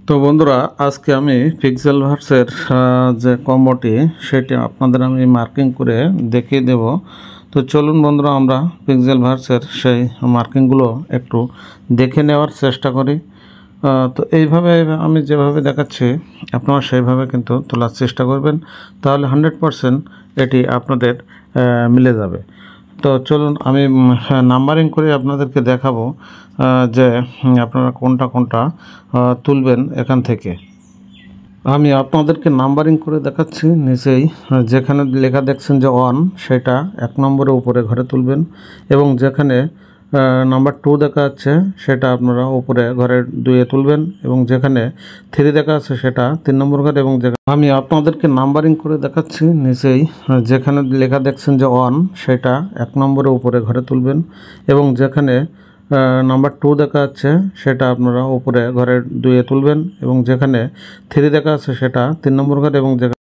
তো বন্ধুরা, আজকে আমি পিক্সেলভার্সের যে কম্বোটি সেটি আপনাদের আমি মার্কিং করে দেখিয়ে দেব। তো চলুন বন্ধুরা, আমরা পিক্সেলভার্সের সেই মার্কিংগুলো একটু দেখে নেওয়ার চেষ্টা করি। তো এইভাবে আমি যেভাবে দেখাচ্ছি আপনারা সেইভাবে কিন্তু তোলার চেষ্টা করবেন, তাহলে 100% এটি আপনাদের মিলে যাবে। তো চলুন আমি নাম্বারিং করে আপনাদেরকে দেখাবো যে আপনারা কোনটা কোনটা তুলবেন এখান থেকে। আমি আপনাদেরকে নাম্বারিং করে দেখাচ্ছি। নিচেই যেখানে লেখা দেখছেন যে 1, সেটা 1 নম্বরের উপরে ঘরে তুলবেন, এবং যেখানে নাম্বার 2 দেখা যাচ্ছে সেটা আপনারা উপরে ঘরের 2-এ তুলবেন, এবং যেখানে 3 দেখা আছে সেটা 3 নম্বর ঘরে, এবং আমি আপনাদেরকে নাম্বারিং করে দেখাচ্ছি। নিচেই যেখানে লেখা দেখছেন যে 1, সেটা 1 নম্বরের উপরে ঘরে তুলবেন, এবং যেখানে নাম্বার 2 দেখা যাচ্ছে সেটা আপনারা উপরে ঘরের 2-এ তুলবেন, এবং যেখানে 3 দেখা আছে সেটা 3 নম্বর ঘরে, এবং